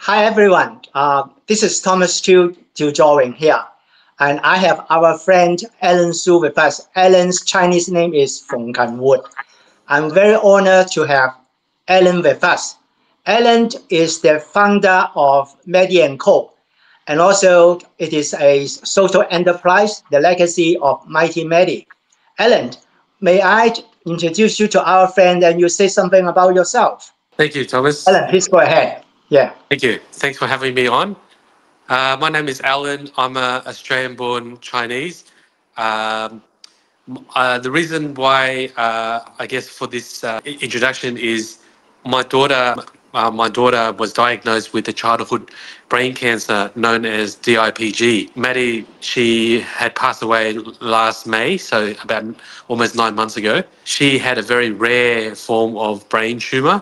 Hi everyone. This is Thomas Chiu Zuorong here, and I have our friend Alan Su with us. Alan's Chinese name is Feng Kinwo. I'm very honored to have Alan with us. Alan is the founder of Medi & Co. And also it is a social enterprise, the legacy of Mighty Medi. Alan, may I introduce you to our friend and you say something about yourself? Thank you, Thomas. Alan, please go ahead. Yeah. Thank you. Thanks for having me on. My name is Alan. I'm an Australian-born Chinese. The reason why, I guess, for this introduction is my daughter. My daughter was diagnosed with a childhood brain cancer known as DIPG. Maddie, she had passed away last May, so about almost 9 months ago. She had a very rare form of brain tumor.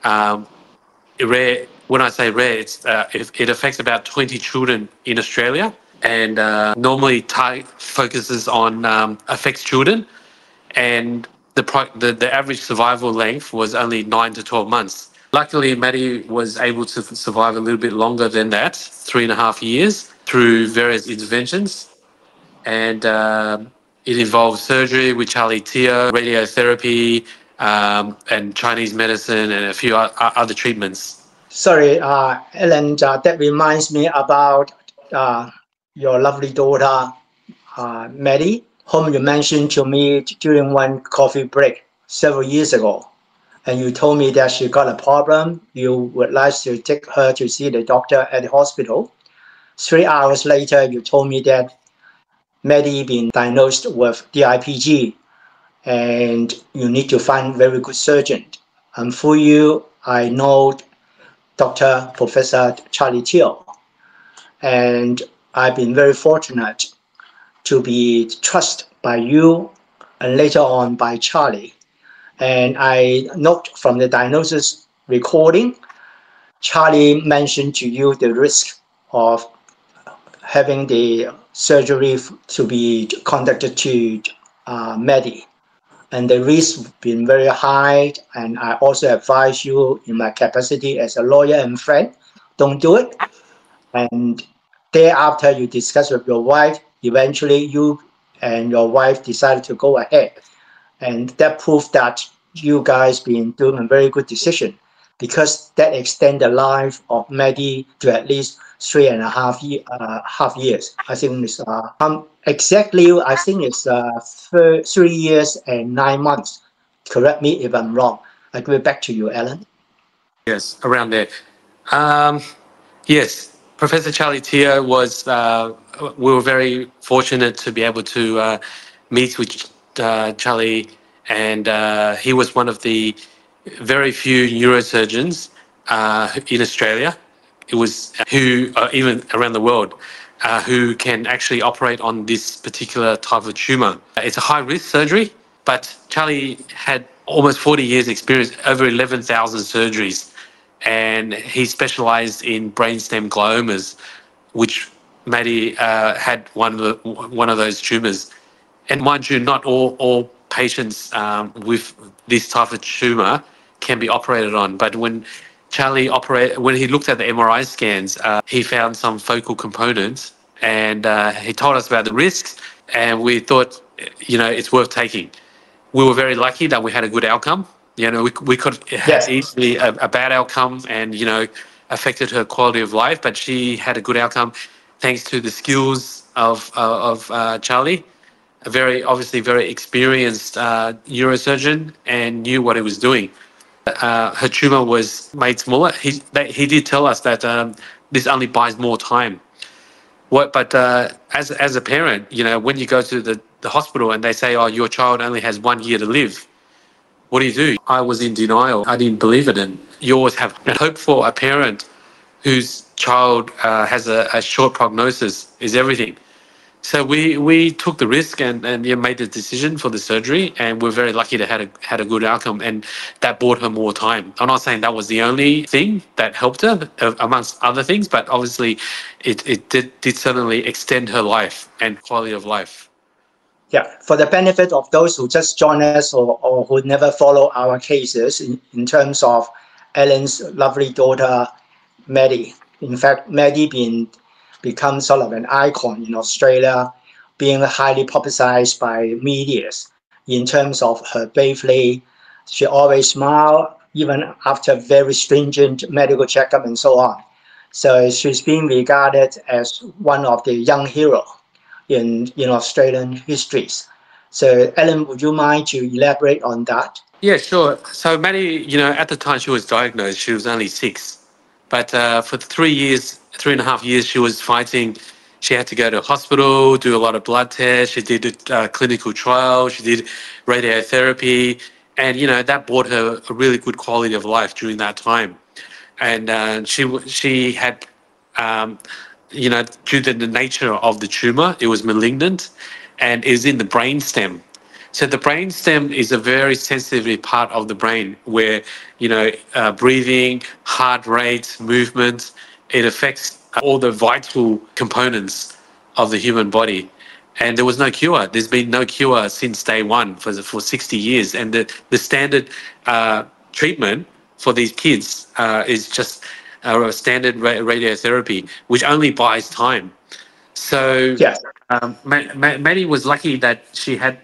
Rare. When I say rare, it affects about 20 children in Australia, and normally focuses on affects children, and the average survival length was only 9 to 12 months. Luckily, Maddie was able to survive a little bit longer than that, 3.5 years, through various interventions, and it involved surgery with Charlie Tia, radiotherapy, and Chinese medicine, and a few other treatments. Sorry, Alan, that reminds me about your lovely daughter, Maddie, whom you mentioned to me during one coffee break several years ago. And you told me that she got a problem. You would like to take her to see the doctor at the hospital. 3 hours later, you told me that Maddie been diagnosed with DIPG and you need to find a very good surgeon. And for you, I know Professor Charlie Chiu, and I've been very fortunate to be trusted by you and later on by Charlie. And I note from the diagnosis recording, Charlie mentioned to you the risk of having the surgery to be conducted to Maddie. And the risk has been very high, and I also advise you in my capacity as a lawyer and friend, don't do it. And thereafter, you discuss with your wife. Eventually, you and your wife decided to go ahead. And that proved that you guys been doing a very good decision, because that extends the life of Maddie to at least 3.5 years. I think it's exactly. I think it's 3 years and 9 months. Correct me if I'm wrong. I give it back to you, Alan. Yes, around there. Yes, Professor Charlie Tia was. We were very fortunate to be able to meet with Charlie, and he was one of the very few neurosurgeons in Australia. It was who, even around the world, who can actually operate on this particular type of tumor. It's a high-risk surgery, but Charlie had almost 40 years experience, over 11,000 surgeries, and he specialized in brainstem gliomas, which Maddie had one of those tumors. And mind you, not all patients with this type of tumor can be operated on, but when when he looked at the MRI scans, he found some focal components, and he told us about the risks, and we thought, it's worth taking. We were very lucky that we had a good outcome. We could have easily a bad outcome and, affected her quality of life, but she had a good outcome thanks to the skills of Charlie, obviously very experienced neurosurgeon, and knew what he was doing. Her tumor was made smaller. He did tell us that this only buys more time. But as a parent, when you go to the hospital and they say, "Oh, your child only has 1 year to live," what do? I was in denial. I didn't believe it, and you always have hope for a parent whose child has a short prognosis is everything. So we took the risk and made the decision for the surgery, and we're very lucky to had a good outcome, and that bought her more time. I'm not saying that was the only thing that helped her, amongst other things, but obviously it did certainly extend her life and quality of life. Yeah, for the benefit of those who just join us or who never follow our cases, in terms of Alan's lovely daughter, Maddie. In fact, Maddie become sort of an icon in Australia, being highly publicized by medias in terms of her bravery. She always smiled, even after very stringent medical checkup and so on. So she's being regarded as one of the young heroes in Australian histories. So Alan, would you mind to elaborate on that? Yeah, sure. So Maddie, at the time she was diagnosed, she was only 6. But for 3.5 years, she was fighting. She had to go to hospital, do a lot of blood tests. She did a clinical trial. She did radiotherapy. And, that brought her a really good quality of life during that time. And she had, due to the nature of the tumor, it was malignant and is in the brain stem. So the brain stem is a very sensitive part of the brain where, breathing, heart rate, movement, it affects all the vital components of the human body. And there was no cure. There's been no cure since day one for 60 years. And the standard treatment for these kids is just standard radiotherapy, which only buys time. So Yes. Maddie was lucky that she had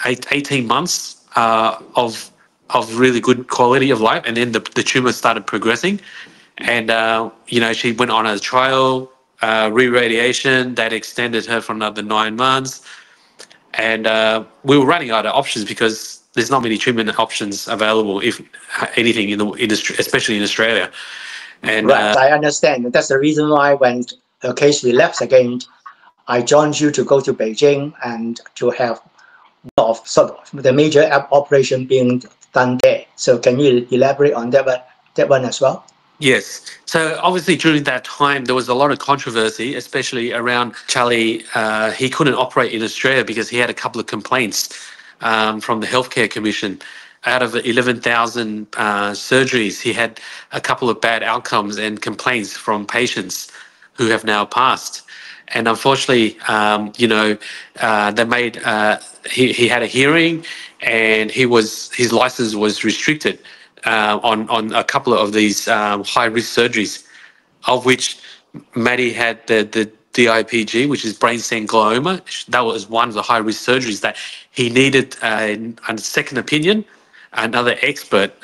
18 months of really good quality of life, and then the tumor started progressing, and she went on a trial, re-radiation that extended her for another 9 months, and we were running out of options because there's not many treatment options available, if anything, in the industry, especially in Australia. And right, I understand. That's the reason why when her case relapsed again, I joined you to go to Beijing and to have of sort of the major operation being done there. So can you elaborate on that one as well? Yes. So obviously during that time, there was a lot of controversy, especially around Charlie. He couldn't operate in Australia because he had a couple of complaints from the Healthcare Commission. Out of 11,000 surgeries, he had a couple of bad outcomes and complaints from patients who have now passed. And unfortunately, they made he had a hearing, and his license was restricted on a couple of these high risk surgeries, of which Maddie had the DIPG, which is brain stem glioma. That was one of the high risk surgeries that he needed a second opinion, another expert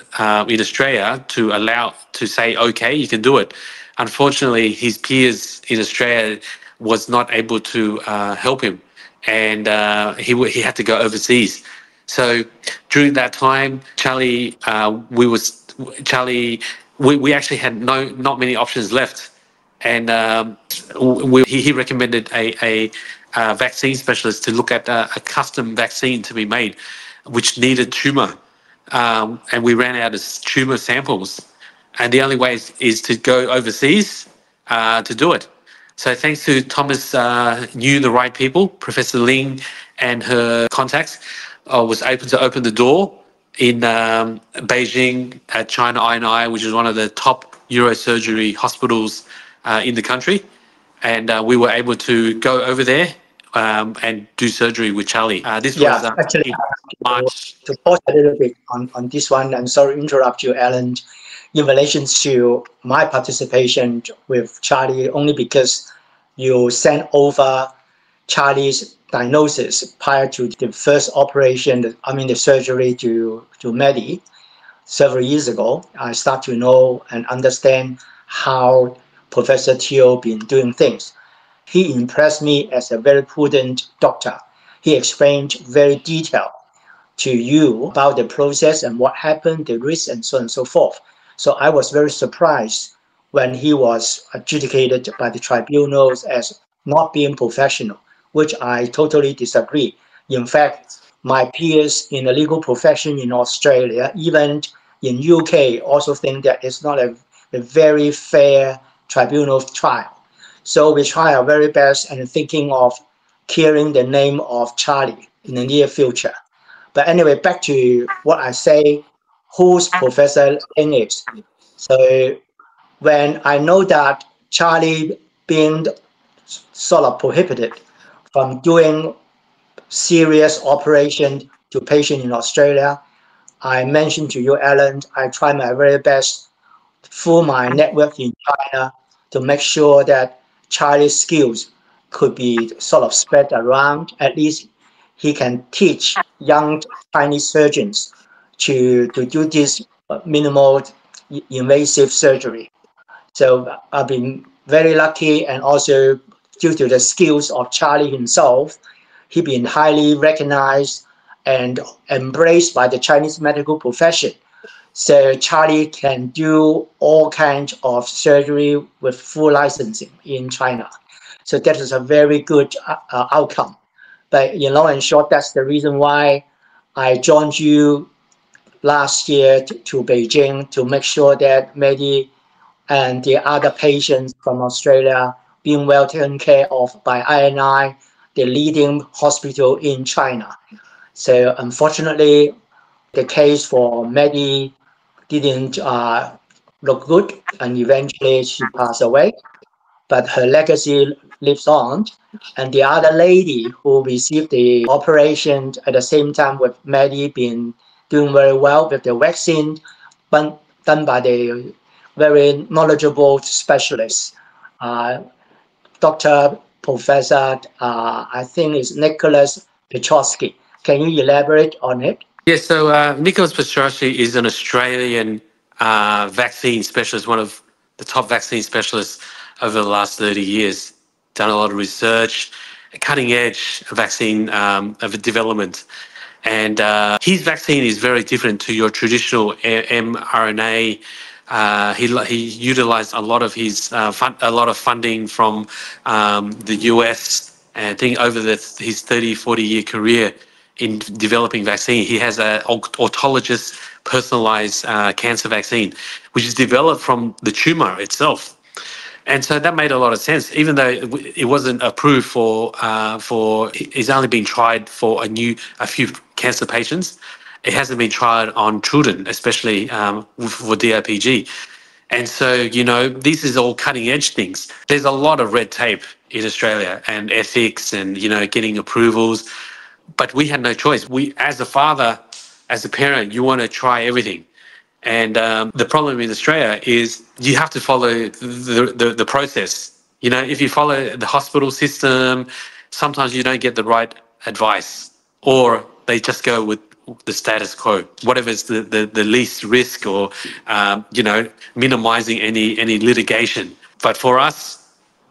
in Australia to say, okay, you can do it. Unfortunately, his peers in Australia was not able to help him, and he had to go overseas. So during that time, Charlie, we actually had not many options left, and he recommended a vaccine specialist to look at a custom vaccine to be made, which needed tumor, and we ran out of tumor samples, and the only way is to go overseas to do it. So thanks to Thomas knew the right people, Professor Ling and her contacts, was able to open the door in Beijing at China INI, which is one of the top neurosurgery hospitals in the country. And we were able to go over there and do surgery with Charlie. This was actually, March. to pause a little bit on this one, I'm sorry to interrupt you, Alan, in relation to my participation with Charlie, only because you sent over Charlie's diagnosis prior to the first operation, the surgery to Maddie several years ago. I start to know and understand how Professor Chiu been doing things. He impressed me as a very prudent doctor. He explained very detailed to you about the process and what happened, the risks, and so on and so forth. So I was very surprised when he was adjudicated by the tribunals as not being professional, which I totally disagree. In fact, my peers in the legal profession in Australia, even in UK, also think that it's not a very fair tribunal trial. So we try our very best and thinking of clearing the name of Charlie in the near future. But anyway, back to what I say, who's Professor Ling is. So when I know that Charlie being sort of prohibited from doing serious operation to patient in Australia, I mentioned to you, Alan, I try my very best through my network in China to make sure that Chinese skills could be sort of spread around. At least he can teach young Chinese surgeons to do this minimal invasive surgery. So I've been very lucky, and also due to the skills of Charlie himself, he's been highly recognized and embraced by the Chinese medical profession. So Charlie can do all kinds of surgery with full licensing in China. So that is a very good outcome. But in short, that's the reason why I joined you last year to Beijing to make sure that Mehdi and the other patients from Australia being well taken care of by INI, the leading hospital in China. So unfortunately, the case for Mehdi didn't look good, and eventually she passed away. But her legacy lives on. And the other lady who received the operation at the same time with Mehdi been doing very well with the vaccine done by the very knowledgeable specialists. Dr. Professor, I think it's Nicholas Petrosky. Can you elaborate on it? Yes, so Nicholas Petrosky is an Australian vaccine specialist, one of the top vaccine specialists over the last 30 years. Done a lot of research, cutting edge vaccine of development. And his vaccine is very different to your traditional mRNA. He utilized a lot of his a lot of funding from the US. And I think over his 30, 40-year career in developing vaccine, he has an autologous personalized cancer vaccine, which is developed from the tumor itself. And so that made a lot of sense, even though it wasn't approved for it's only been tried for a few cancer patients. It hasn't been tried on children, especially for DRPG. And so, this is all cutting edge things. There's a lot of red tape in Australia and ethics and, getting approvals. But we had no choice. We, as a father, as a parent, you want to try everything. And the problem in Australia is you have to follow the process. If you follow the hospital system, sometimes you don't get the right advice, or they just go with the status quo, whatever is the least risk, or minimizing any litigation. But for us,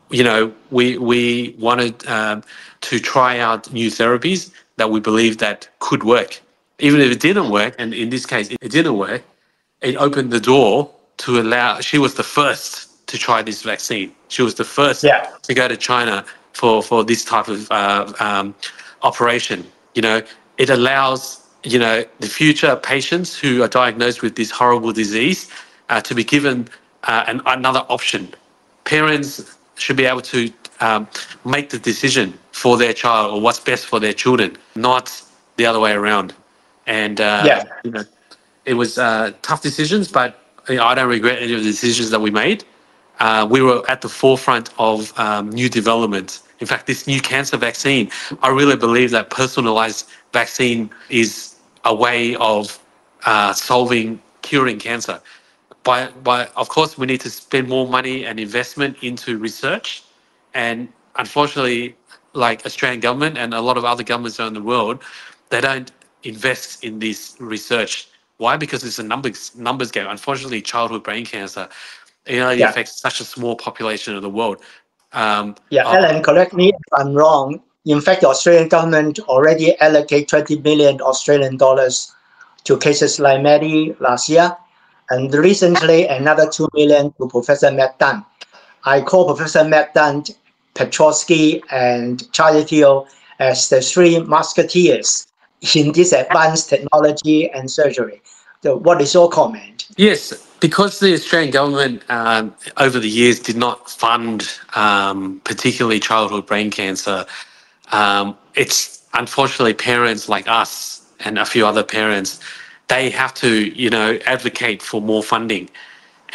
we wanted to try out new therapies that we believe that could work. Even if it didn't work, and in this case it didn't work, it opened the door to allow. She was the first to try this vaccine. She was the first to go to China for this type of operation. It allows the future patients who are diagnosed with this horrible disease to be given another option. Parents should be able to make the decision for their child or what's best for their children, not the other way around. And it was tough decisions, but I don't regret any of the decisions that we made. We were at the forefront of new development. In fact, this new cancer vaccine, I really believe that personalized vaccine is a way of curing cancer. But of course, we need to spend more money and investment into research. And unfortunately, like Australian government and a lot of other governments around the world, they don't invest in this research. Why? Because it's a numbers game. Unfortunately, childhood brain cancer, it only affects such a small population of the world. Alan, correct me if I'm wrong. In fact, the Australian government already allocated 20 million Australian dollars to cases like Mehdi last year, and recently another 2 million to Professor Matt Dunn. I call Professor Matt Dunn, Petrosky, and Charlie Teo as the three musketeers in this advanced technology and surgery. So what is your comment? Yes, because the Australian government over the years did not fund particularly childhood brain cancer, it's unfortunately parents like us and a few other parents, they have to, advocate for more funding.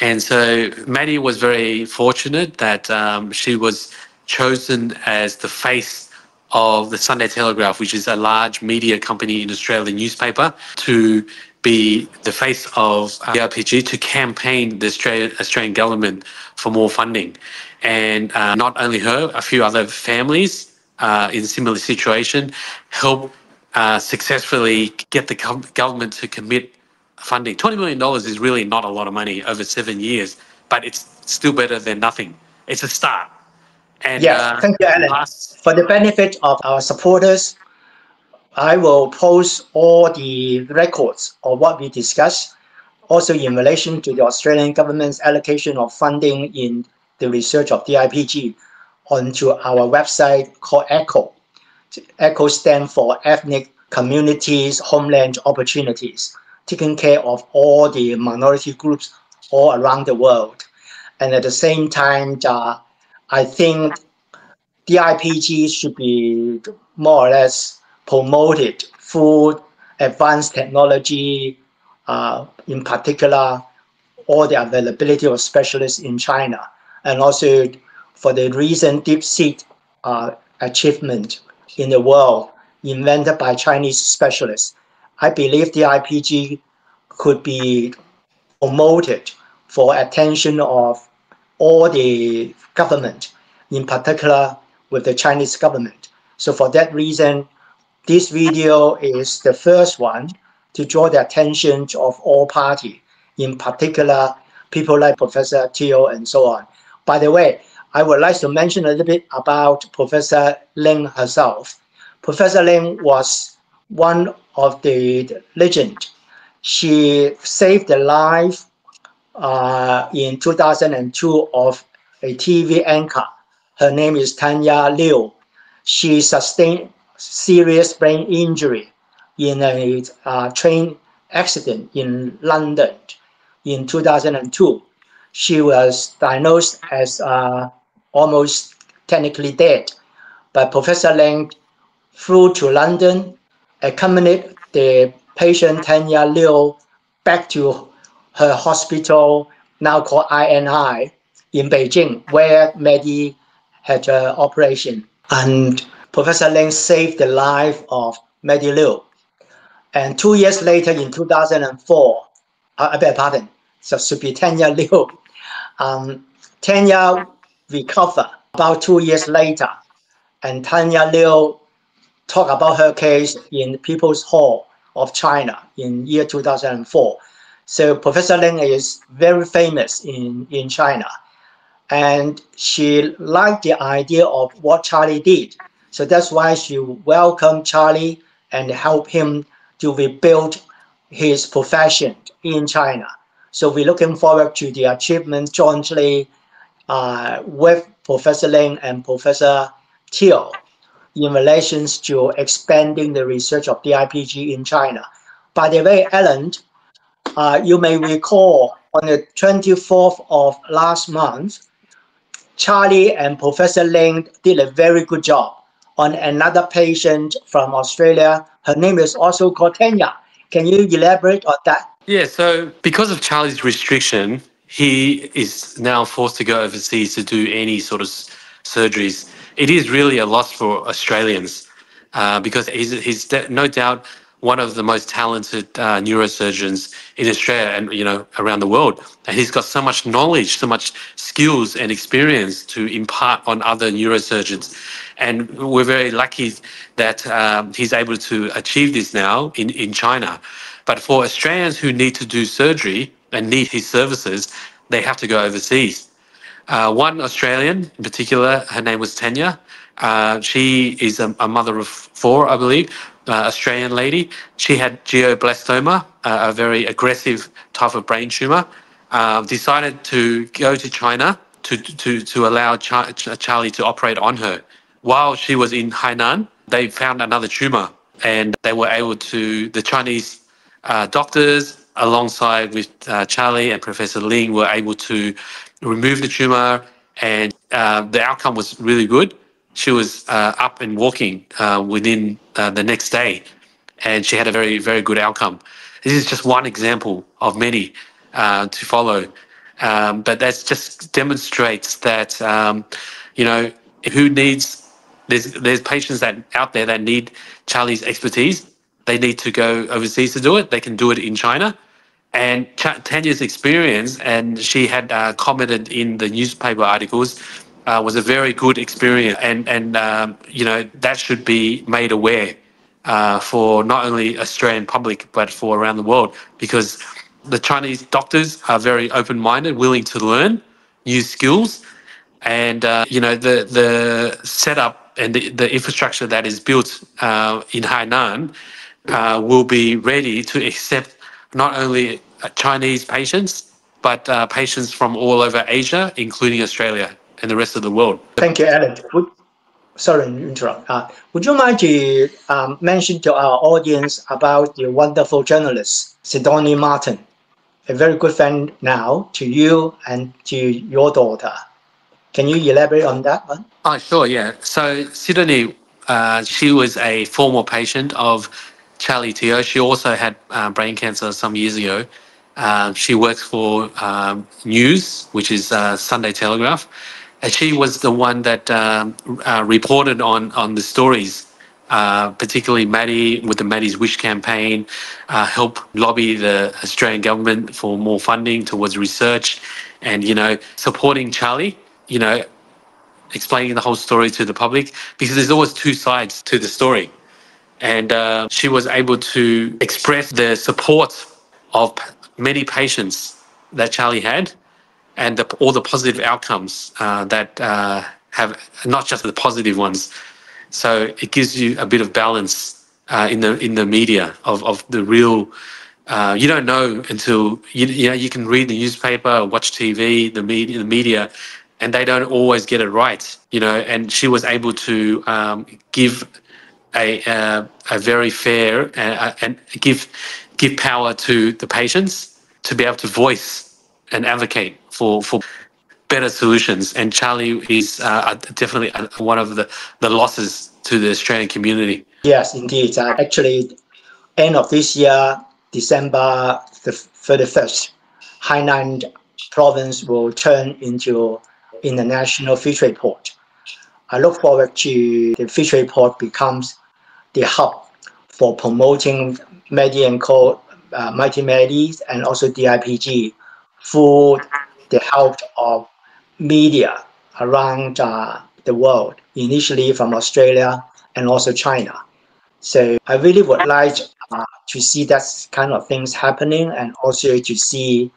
And so Maddie was very fortunate that she was chosen as the face of the Sunday Telegraph, which is a large media company in Australia newspaper, to be the face of HKABC to campaign the Australian government for more funding. And not only her, a few other families in similar situation help successfully get the government to commit funding. $20 million is really not a lot of money over 7 years, but it's still better than nothing. It's a start. And yes, thank you, Alan. For the benefit of our supporters, I will post all the records of what we discussed, also in relation to the Australian government's allocation of funding in the research of DIPG, onto our website called ECHO. ECHO stands for Ethnic Communities Homeland Opportunities, taking care of all the minority groups all around the world. And at the same time, I think DIPG should be more or less promoted through advanced technology, in particular, all the availability of specialists in China, and also for the recent DeepSeek achievement in the world invented by Chinese specialists. I believe DIPG could be promoted for attention of all the government, in particular with the Chinese government. So for that reason, this video is the first one to draw the attention of all parties, in particular people like Professor Chiu and so on. By the way, I would like to mention a little bit about Professor Ling herself. Professor Ling was one of the legends. She saved the life in 2002 of a TV anchor. Her name is Tanya Liu. She sustained serious brain injury in a train accident in London in 2002. She was diagnosed as almost technically dead, but Professor Ling flew to London, accompanied the patient Tanya Liu back to her hospital, now called INI, in Beijing, where Medi had an operation. And Professor Ling saved the life of Medi Liu. And 2 years later, in 2004, I beg pardon, so it should be Tanya Liu. Tanya recovered about 2 years later, and Tanya Liu talked about her case in People's Hall of China in year 2004. So Professor Ling is very famous in China. And she liked the idea of what Charlie did. So that's why she welcomed Charlie and helped him to rebuild his profession in China. So we're looking forward to the achievement jointly with Professor Ling and Professor Chiu in relation to expanding the research of DIPG in China. By the way, Alan, you may recall on the 24th of last month, Charlie and Professor Ling did a very good job on another patient from Australia. Her name is also called Tanya. Can you elaborate on that? Yeah, so because of Charlie's restriction, he is now forced to go overseas to do any sort of surgeries. It is really a loss for Australians because he's no doubt one of the most talented neurosurgeons in Australia and around the world. And he's got so much knowledge, so much skills and experience to impart on other neurosurgeons. And we're very lucky that he's able to achieve this now in China. But for Australians who need to do surgery and need his services, they have to go overseas. One Australian in particular, her name was Tanya. She is a mother of 4, I believe, Australian lady. She had glioblastoma, a very aggressive type of brain tumor. Decided to go to China to allow Charlie to operate on her. While she was in Hainan, they found another tumor, and they were able to, the Chinese doctors, alongside with Charlie and Professor Ling, were able to remove the tumor, and the outcome was really good. She was up and walking within the next day, and she had a very, very good outcome. This is just one example of many to follow, but that just demonstrates that who needs. There's patients that out there that need Charlie's expertise. they need to go overseas to do it, they can do it in China. And 10 years experience, and she had commented in the newspaper articles, was a very good experience. And that should be made aware for not only Australian public, but for around the world, because the Chinese doctors are very open-minded, willing to learn new skills. And, the setup and the infrastructure that is built in Hainan will be ready to accept not only Chinese patients, but patients from all over Asia, including Australia and the rest of the world. Thank you, Alan. Sorry to interrupt. Would you mind to mention to our audience about the wonderful journalist, Sidonie Martin, a very good friend now to you and to your daughter? Can you elaborate on that one? Oh, sure, yeah. So Sidonie, she was a former patient of Charlie Teo. She also had brain cancer some years ago. She works for News, which is Sunday Telegraph. And she was the one that reported on the stories, particularly Maddie with the Maddie's Wish campaign, help lobby the Australian government for more funding towards research and, supporting Charlie, explaining the whole story to the public, because there's always two sides to the story. And she was able to express the support of many patients that Charlie had, and all the positive outcomes that have, not just the positive ones. So it gives you a bit of balance in the media of the real. You don't know until you can read the newspaper or watch TV, the media, and they don't always get it right. And she was able to give a very fair and give power to the patients to be able to voice and advocate for better solutions. And Charlie is definitely one of the losses to the Australian community. Yes, indeed. Actually, end of this year, December the 31st, Hainan province will turn into international free trade port. I look forward to the free trade port becomes the hub for promoting Medi and Co, Mighty Medis, and also DIPG through the help of media around the world, initially from Australia and also China. So I really would like to see that kind of things happening, and also to see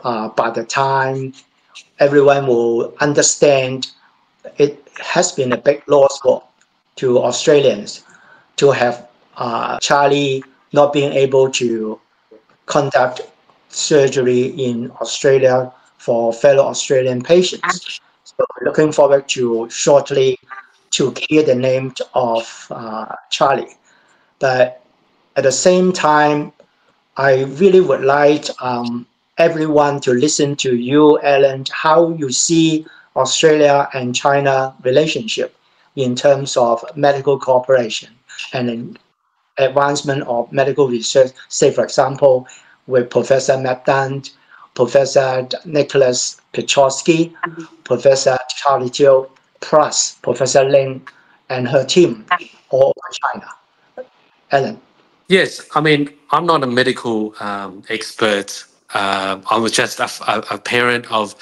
by the time everyone will understand it has been a big loss to Australians to have Charlie not being able to conduct surgery in Australia for fellow Australian patients. So looking forward to shortly to clear the name of Charlie. But at the same time, I really would like everyone to listen to you, Alan, how you see Australia and China relationship in terms of medical cooperation and advancement of medical research. Say, for example, with Professor Matt Dunn, Professor Nicholas Petrosky, Professor Charlie Teo, plus Professor Ling and her team all over China. Alan. Yes, I mean, I'm not a medical expert. I was just a parent of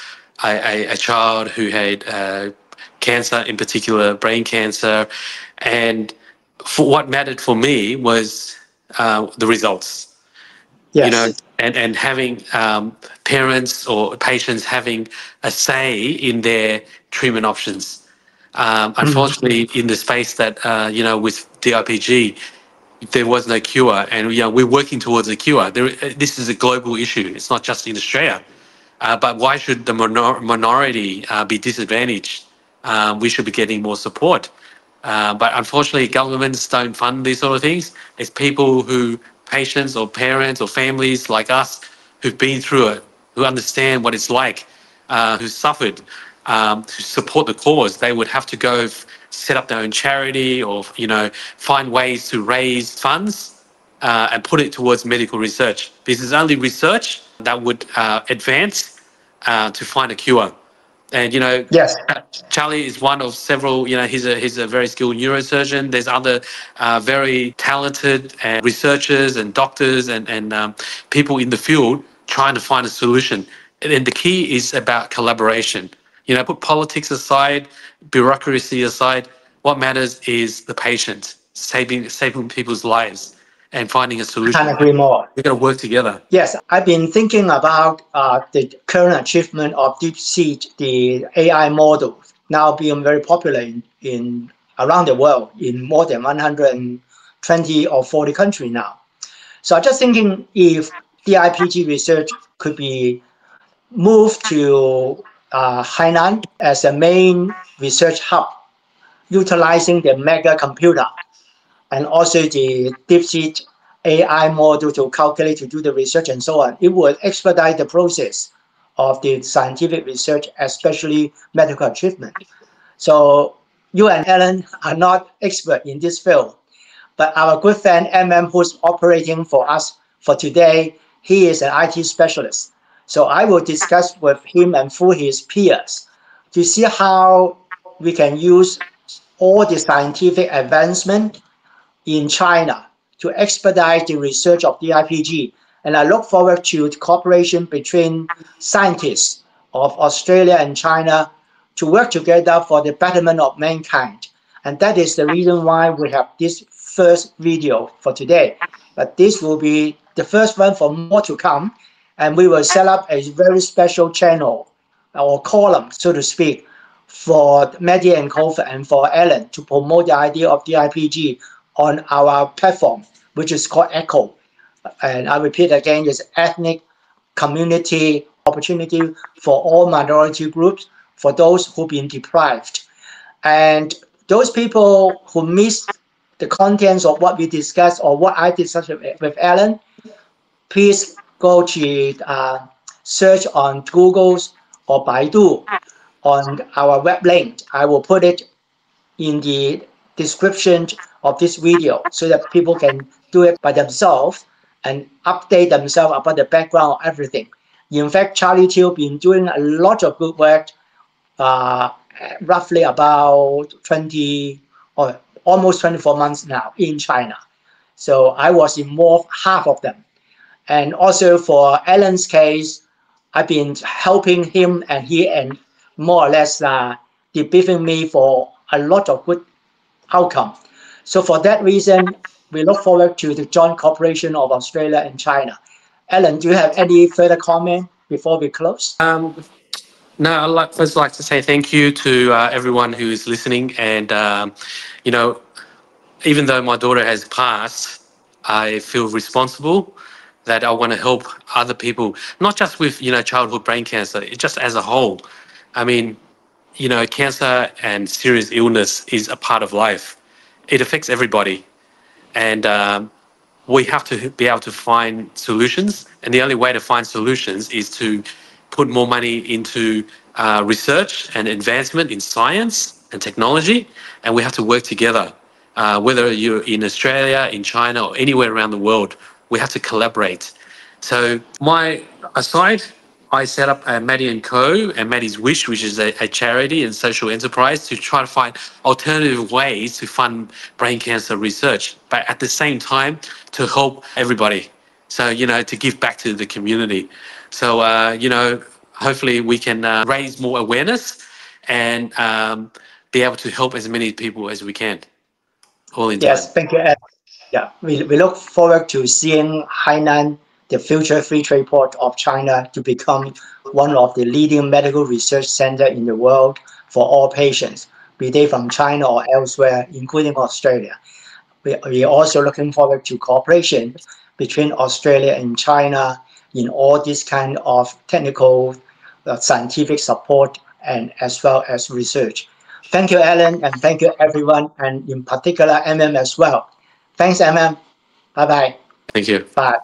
a child who had cancer, in particular brain cancer. And for what mattered for me was the results. Yes. And having parents or patients having a say in their treatment options. Unfortunately, in the space that, with DIPG, there was no cure, and we're working towards a cure. This is a global issue. It's not just in Australia. But why should the minority be disadvantaged? We should be getting more support. But unfortunately, governments don't fund these sort of things. It's people patients or parents or families like us who've been through it, who understand what it's like, who suffered, to support the cause. They would have to go set up their own charity or, find ways to raise funds and put it towards medical research. This is only research that would advance to find a cure. And Yes. Charlie is one of several. He's a very skilled neurosurgeon. There's other very talented researchers and doctors and people in the field trying to find a solution. And the key is about collaboration. Put politics aside, bureaucracy aside. What matters is the patient, saving people's lives and finding a solution. Can't agree more. We've got to work together. Yes, I've been thinking about the current achievement of DeepSeek, the AI model, now being very popular in around the world in more than 120 or 40 countries now. So I'm just thinking if DIPG research could be moved to Hainan as a main research hub, utilizing the mega computer and also the DeepSeek AI model to calculate, to do the research and so on. It would expedite the process of the scientific research, especially medical achievement. So you and Alan are not expert in this field, but our good friend who's operating for us for today, he is an IT specialist. So I will discuss with him and through his peers to see how we can use all the scientific advancement in China to expedite the research of DIPG. And I look forward to the cooperation between scientists of Australia and China to work together for the betterment of mankind. And that is the reason why we have this first video for today. But this will be the first one for more to come. And we will set up a very special channel or column, so to speak, for Media and COVID and for Alan to promote the idea of DIPG on our platform, which is called ECHO. And I repeat again, it's ethnic community opportunity for all minority groups, for those who've been deprived. And those people who missed the contents of what we discussed or what I discussed with Alan, please go to search on Google's or Baidu on our web link. I will put it in the description of this video so that people can do it by themselves and update themselves about the background of everything. In fact, Charlie Chiu been doing a lot of good work, roughly about 20 or almost 24 months now in China. So I was involved half of them. And also for Alan's case, I've been helping him and he and more or less debriefing me for a lot of good outcome. So for that reason, we look forward to the joint cooperation of Australia and China. Alan, do you have any further comment before we close? No, I'd first like to say thank you to everyone who is listening. And, even though my daughter has passed, I feel responsible that I want to help other people, not just with, childhood brain cancer, just as a whole. I mean, cancer and serious illness is a part of life. It affects everybody. And we have to be able to find solutions. And the only way to find solutions is to put more money into research and advancement in science and technology. And we have to work together. Whether you're in Australia, in China, or anywhere around the world, we have to collaborate. So aside, I set up Maddie & Co. and Maddie's Wish, which is a charity and social enterprise, to try to find alternative ways to fund brain cancer research, but at the same time to help everybody. So, to give back to the community. So, hopefully we can raise more awareness and be able to help as many people as we can. All in time. Yes, thank you, Ed. Yeah, we look forward to seeing Hainan, the future free trade port of China, to become one of the leading medical research centers in the world for all patients, be they from China or elsewhere, including Australia. We are also looking forward to cooperation between Australia and China in all this kind of technical, scientific support, and as well as research. Thank you, Alan, and thank you, everyone, and in particular, as well. Thanks, Bye-bye. Thank you. Bye.